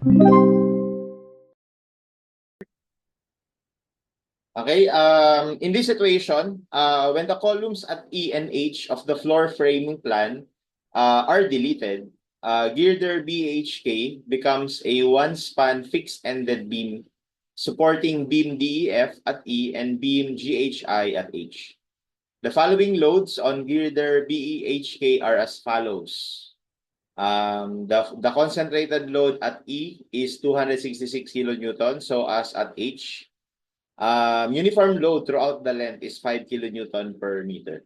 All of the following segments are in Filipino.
Okay, in this situation, when the columns at E and H of the floor framing plan are deleted, girder BHK becomes a one-span fixed-ended beam supporting beam DEF at E and beam GHI at H. The following loads on girder BEHK are as follows. The concentrated load at E is 266 kilonewton, so as at H. Uniform load throughout the length is 5 kilonewton per meter.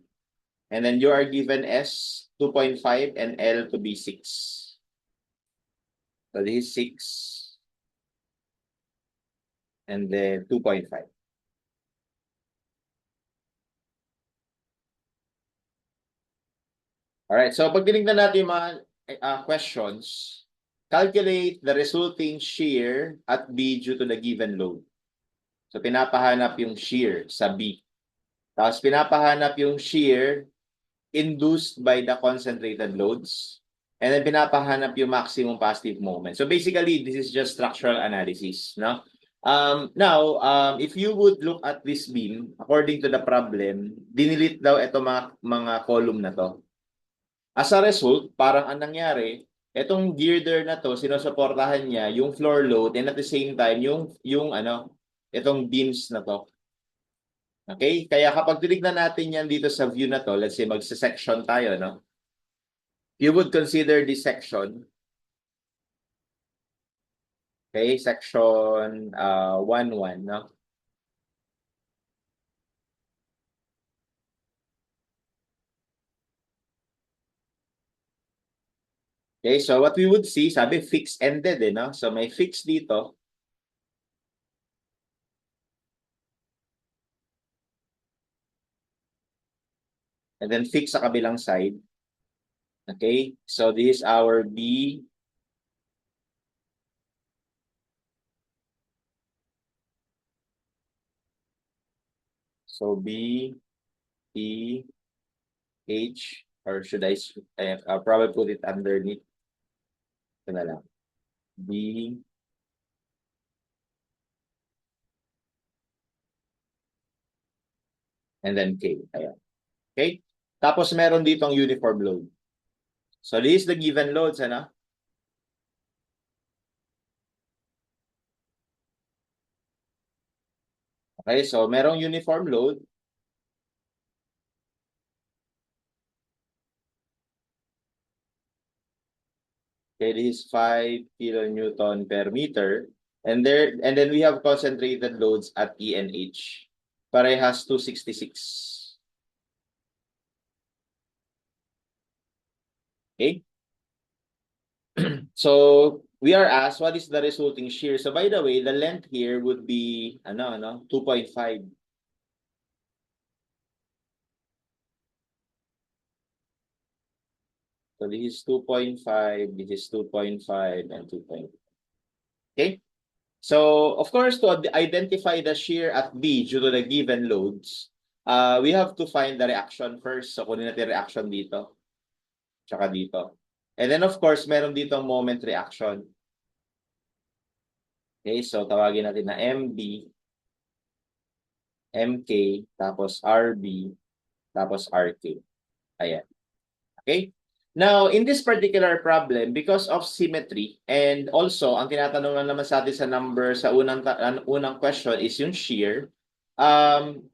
And then you are given S 2.5 and L to be 6. So this is 6 and then 2.5. Alright, so pag tinignan natin yung mga questions, calculate the resulting shear at B due to the given load. So pinapahanap yung shear sa B. Tapos pinapahanap yung shear induced by the concentrated loads. And then pinapahanap yung maximum positive moment. So basically, this is just structural analysis. No? Now, if you would look at this beam, according to the problem, dinilit daw ito mga column na to. As a result, parang ang nangyari, itong girder na to, sinusuportahan niya yung floor load and at the same time, itong beams na to. Okay? Kaya kapag tinignan natin yan dito sa view na to, let's say magsa-section tayo, no? You would consider this section, okay, section 1-1, no? Okay, so what we would see, sabi fixed-ended, no? So may fix dito. And then fix sa kabilang side. Okay, so this is our B. So B, E, H, or should I'll probably put it underneath. Ito na lang. B, and then K. Ayan. Okay? Tapos meron ditong uniform load. So this is the given loads, ano? Okay, so merong uniform load. Okay, this is 5 kilonewton per meter. And then we have concentrated loads at E and H. Parehas 266. Okay? So we are asked what is the resulting shear. So by the way, the length here would be 2.5. So this is 2.5, this is 2.5 and 2.5. Okay? So, of course, to identify the shear at B due to the given loads, we have to find the reaction first. So, kunin natin reaction dito. Tsaka dito. And then, of course, meron dito moment reaction. Okay, so tawagin natin na MB, MK, tapos RB, tapos RK. Ayan. Okay? Now, in this particular problem, because of symmetry, and also, ang tinatanong naman sa atin sa number sa unang question is yung shear,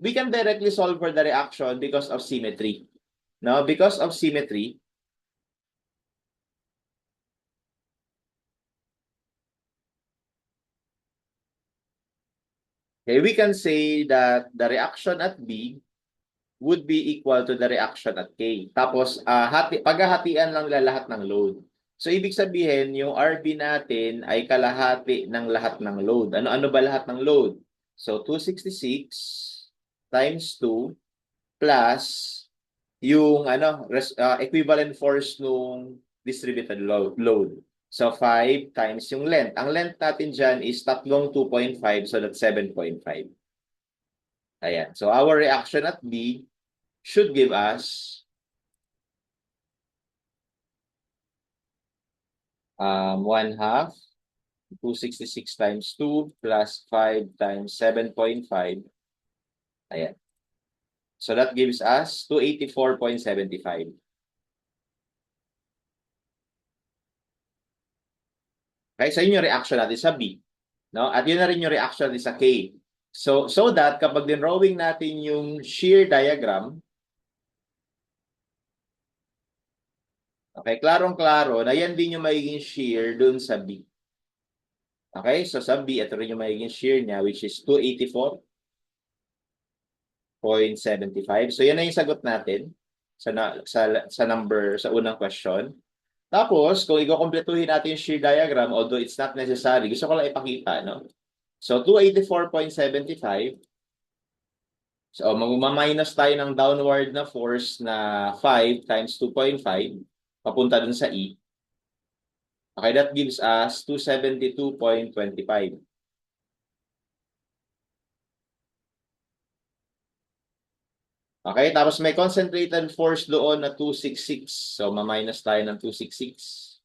we can directly solve for the reaction because of symmetry. No? Because of symmetry, okay, we can say that the reaction at B would be equal to the reaction at K. Tapos, paghahatian lang lahat ng load. So, ibig sabihin, yung RB natin ay kalahati ng lahat ng load. Ano-ano ba lahat ng load? So, 266 times 2 plus yung equivalent force nung distributed load. So, 5 times yung length. Ang length natin dyan is tatlong 2.5, so that's 7.5. Ayan. So, our reaction at B should give us 1/2 266 times 2 plus 5 times 7.5. Ayan. So that gives us 284.75. Okay, so yun yung reaction natin sa B. No? At yun na rin yung reaction natin sa K. So that kapag dinrawing natin yung shear diagram, okay, klarong-klaro na yan din yung magiging shear dun sa B. Okay, so sa B, ito rin yung magiging shear niya, which is 284.75. So yan na yung sagot natin sa number, sa unang question. Tapos, kung i-kumpletuhin natin yung shear diagram, although it's not necessary, gusto ko lang ipakita, no? So, 284.75. So, magma-minus tayo ng downward na force na 5 times 2.5 papunta dun sa E. Okay, that gives us 272.25. Okay, tapos may concentrated force doon na 266. So, ma-minus tayo ng 266.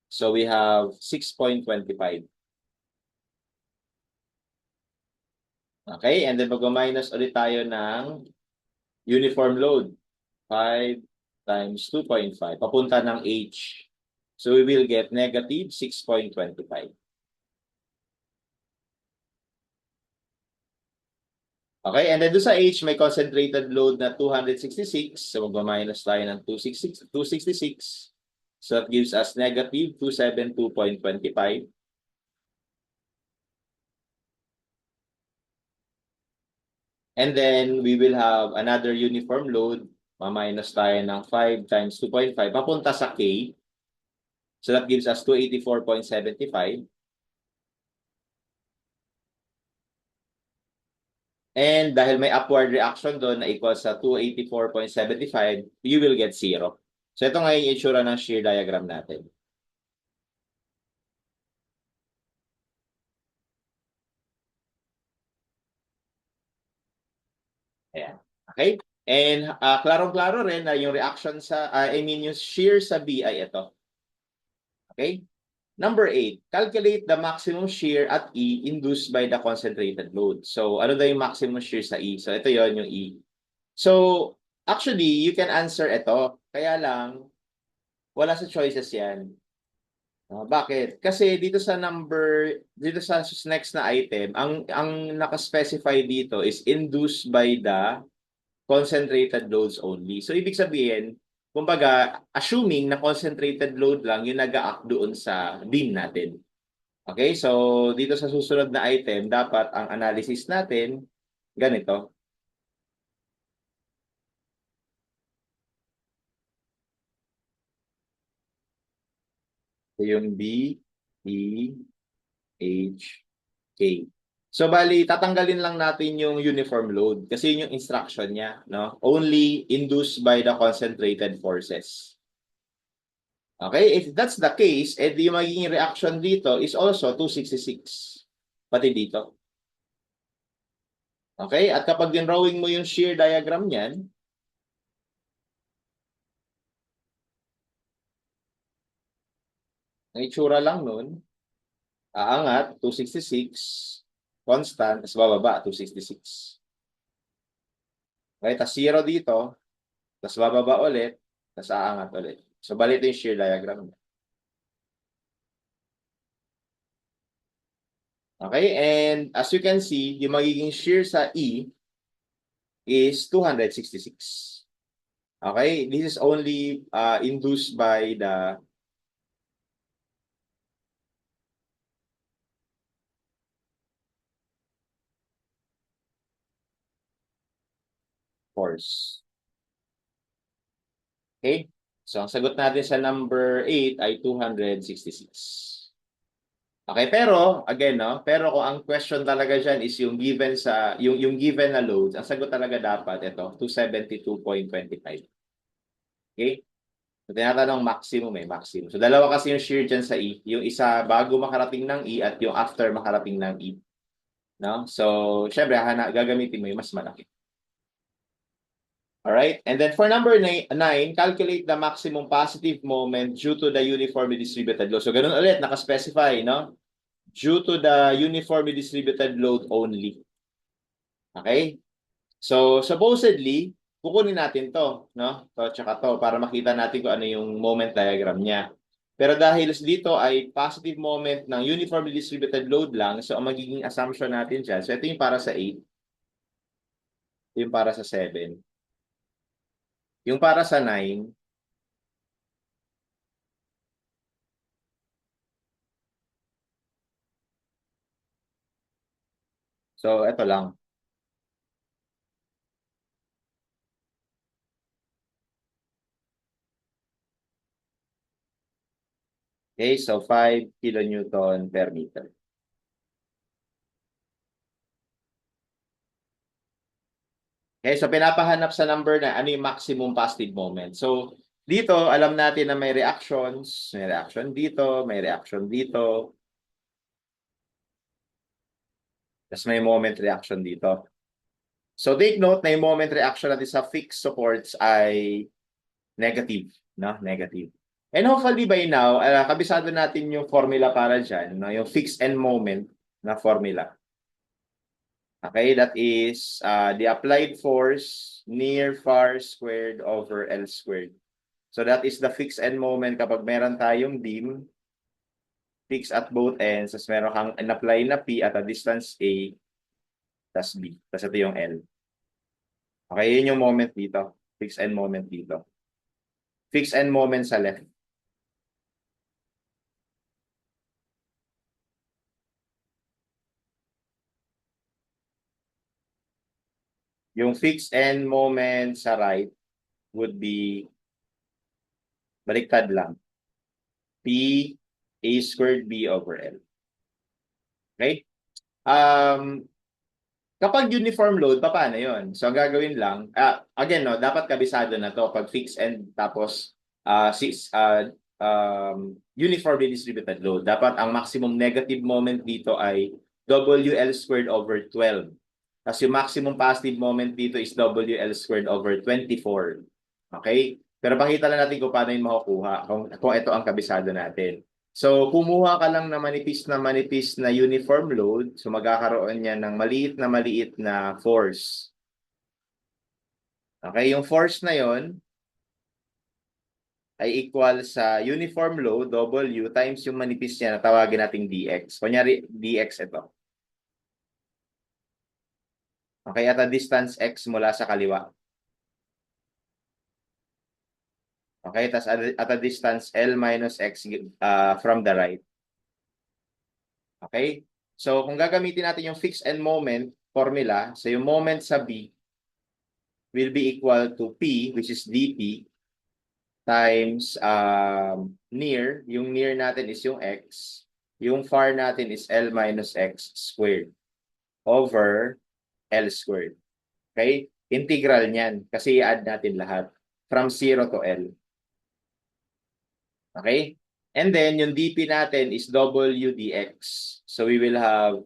So, we have 6.25. Okay, and then mag-minus ulit tayo ng uniform load. 5 times 2.5. Papunta ng H. So, we will get negative 6.25. Okay, and then doon sa H, may concentrated load na 266. So, mag-minus tayo ng 266. So, that gives us negative 272.25. And then, we will have another uniform load. Ma-minus tayo ng 5 times 2.5. Papunta sa K. So, that gives us 284.75. And dahil may upward reaction doon na equal sa 284.75, you will get 0. So ito ngayon yung itsura ng shear diagram natin. Ayan. Okay? And klarong-klaro rin na yung reaction sa, yung shear sa B ay ito. Okay? Number 8, calculate the maximum shear at E induced by the concentrated load. So ano daw yung maximum shear sa E? So ito yon yung E. So actually, you can answer ito. Kaya lang, wala sa choices yan. Bakit? Kasi dito sa next na item, ang naka-specify dito is induced by the concentrated loads only. So ibig sabihin, kumbaga, assuming na concentrated load lang yung nag-a-act doon sa beam natin. Okay? So dito sa susunod na item, dapat ang analysis natin ganito. So yung B, E, H, K. So bali tatanggalin lang natin yung uniform load kasi yun yung instruction niya, no? Only induced by the concentrated forces. Okay, if that's the case, edi yung magiging reaction dito is also 266. Pati dito. Okay, at kapag dinrawing mo yung shear diagram niyan, ang itsura lang nun, aangat 266, constant, tapos bababa 266. Okay, tapos 0 dito, tapos bababa ulit, tapos aangat ulit. So bali ito yung shear diagram. Okay, and as you can see, yung magiging shear sa E is 266. Okay, this is only induced by the force. Okay, so ang sagot natin sa number 8 ay 266. Okay, pero again, no, pero kung ang question talaga diyan is yung given sa yung given na loads, ang sagot talaga dapat ito, 272.25. Okay? So tinatanong maximum maximum. So dalawa kasi yung shear diyan sa E, yung isa bago makarating ng E at yung after makarating ng E. No? So, syempre gagamitin mo yung mas malaki. Alright? And then for number 9, calculate the maximum positive moment due to the uniformly distributed load. So ganun ulit, nakaspecify, no? Due to the uniformly distributed load only. Okay? So supposedly, kukunin natin to, no? To tsaka to para makita natin kung ano yung moment diagram niya. Pero dahil dito ay positive moment ng uniformly distributed load lang, so ang magiging assumption natin dyan, so ito yung para sa 8, yung para sa 7, yung para sa 9, so ito lang. Okay, so 5 kilonewton per meter. Okay, so pinapahanap sa number na ano yung maximum positive moment. So, dito, alam natin na may reactions. May reaction dito, may reaction dito. Tapos may moment reaction dito. So, take note na yung moment reaction natin sa fixed supports ay negative. No? Negative. And hopefully by now, kabisado natin yung formula para dyan. No? Yung fixed end moment na formula. Okay, that is the applied force near far squared over L squared. So that is the fixed end moment kapag meron tayong beam, fixed at both ends, tapos meron kang in-apply na P at a distance A, tas B. Tapos ito yung L. Okay, yun yung moment dito. Fixed end moment dito. Fixed end moment sa left. Yung fixed end moment sa right would be baliktad lang. P A squared B over L. Okay? Kapag uniform load, paano yun? So, ang gagawin lang, again, no, dapat kabisado na to pag fixed end tapos uniformly distributed load. Dapat ang maximum negative moment dito ay WL squared over 12. Tapos yung maximum positive moment dito is WL squared over 24. Okay? Pero pakita lang natin kung paano yung makukuha, kung ito ang kabisado natin. So, kumuha ka lang na manipis na uniform load. So, magkakaroon niya ng maliit na force. Okay, yung force na yon ay equal sa uniform load, W, times yung manipis niya na tawagin nating dx. Kunyari, dx ito. Okay, at a distance x mula sa kaliwa. Okay, tas at a distance L minus x from the right. Okay? So, kung gagamitin natin yung fixed end moment formula, so yung moment sa B will be equal to P, which is dP, times near. Yung near natin is yung x. Yung far natin is L minus x squared over L squared. Okay? Integral niyan kasi i-add natin lahat from 0 to L. Okay? And then, yung dP natin is W dx. So, we will have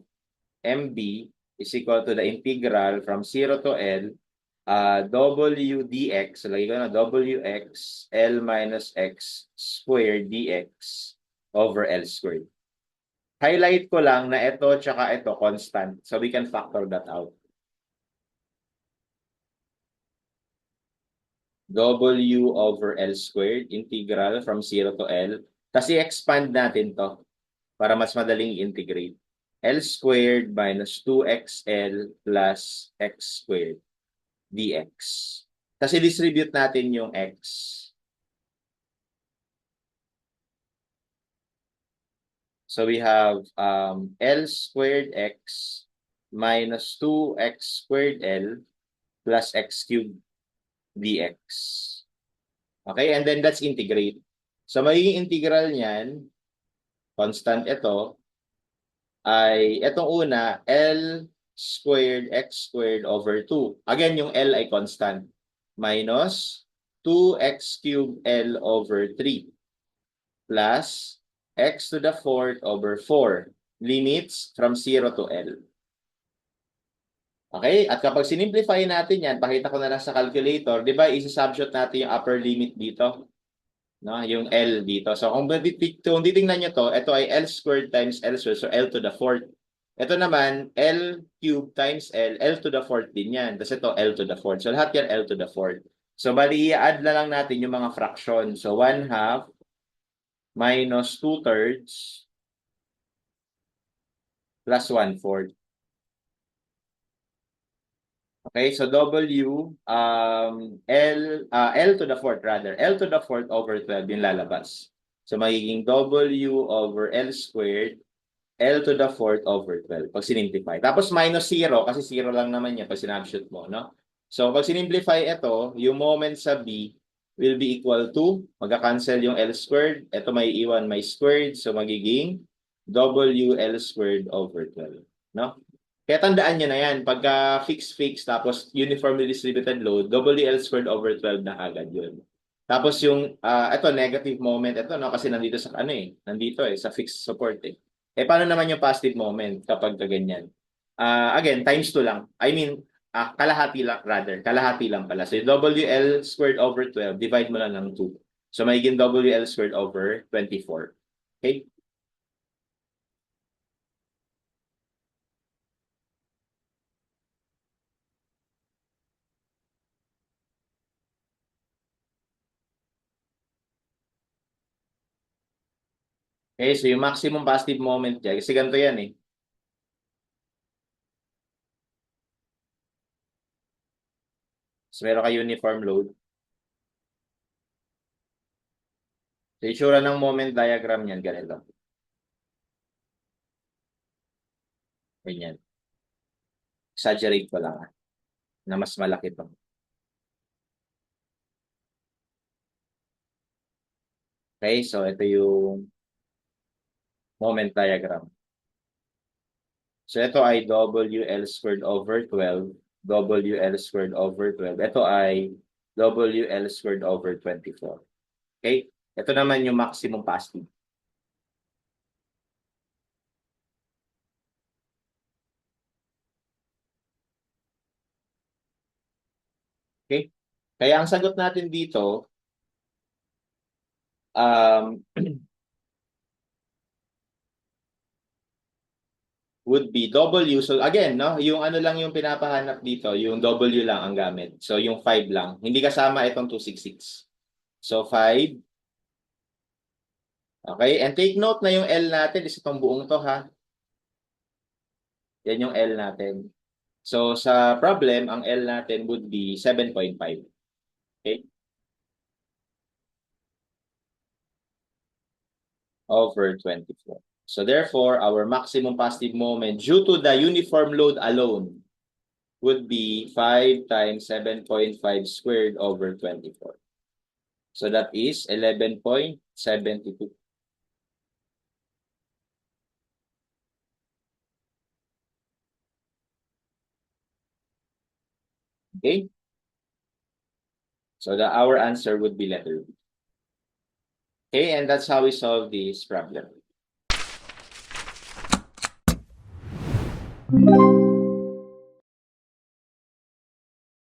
MB is equal to the integral from 0 to L W dx. So, lagay ko na WX L minus x squared dx over L squared. Highlight ko lang na ito tsaka ito constant. So, we can factor that out. W over L squared, integral from 0 to L. Kasi expand natin to para mas madaling integrate. L squared minus 2XL plus X squared dx. Kasi distribute natin yung X. So we have L squared X minus 2X squared L plus X cubed dx. Okay, and then that's integrate. So magiging integral niyan, constant ito, ay itong una, L squared x squared over 2. Again, yung L ay constant. Minus 2x cubed L over 3. Plus x to the 4th over 4. Limits from 0 to L. Okay? At kapag sinimplify natin yan, pakita ko na lang sa calculator, di ba, isa-subshot natin yung upper limit dito. No? Yung L dito. So, kung titingnan nyo to, ito ay L squared times L squared, so L to the fourth. Ito naman, L cubed times L to the fourth din yan. Tapos ito, L to the fourth. So, lahat yan L to the fourth. So, bali, i-add na lang natin yung mga fraction. So, 1/2 minus 2/3 plus 1/4. Okay, so W, L to the fourth rather. L to the fourth over 12 yung lalabas. So, magiging W over L squared, L to the fourth over 12. Pag sinimplify. Tapos minus 0, kasi 0 lang naman yan pag sinabshoot mo, no? So, pag sinimplify ito, yung moment sa B will be equal to, magka-cancel yung L squared. Ito may iwan, may squared. So, magiging WL squared over 12. No? Kaya tandaan nyo na yan. Pagka fix tapos uniformly distributed load, WL squared over 12 na agad yun. Tapos yung, ito, negative moment. Ito, no? Kasi nandito sa, nandito sa fixed support eh. Paano naman yung positive moment kapag ganyan? Again, times 2 lang. I mean, kalahati lang, rather. Kalahati lang pala. So, WL squared over 12, divide mo lang ng 2. So, magiging WL squared over 24. Okay? Okay, so yung maximum positive moment dyan, kasi ganito yan eh. So, meron kayo uniform load. So, itsura ng moment diagram niyan, ganito. Ganyan. Exaggerate ko lang na mas malaki to. Okay, so ito yung moment diagram. So ito ay WL squared over 12, WL squared over 12. Ito ay WL squared over 24. Okay? Ito naman yung maximum positive. Okay? Kaya ang sagot natin dito, would be W. So again, no, yung ano lang yung pinapahanap dito, yung W lang ang gamit. So yung 5 lang. Hindi kasama itong 266. So 5. Okay, and take note na yung L natin is itong buong to ha. Yan yung L natin. So sa problem, ang L natin would be 7.5. Okay? Over 24. So therefore, our maximum positive moment due to the uniform load alone would be 5 times 7.5 squared over 24. So that is 11.72. Okay? So our answer would be letter B. Okay, and that's how we solve this problem.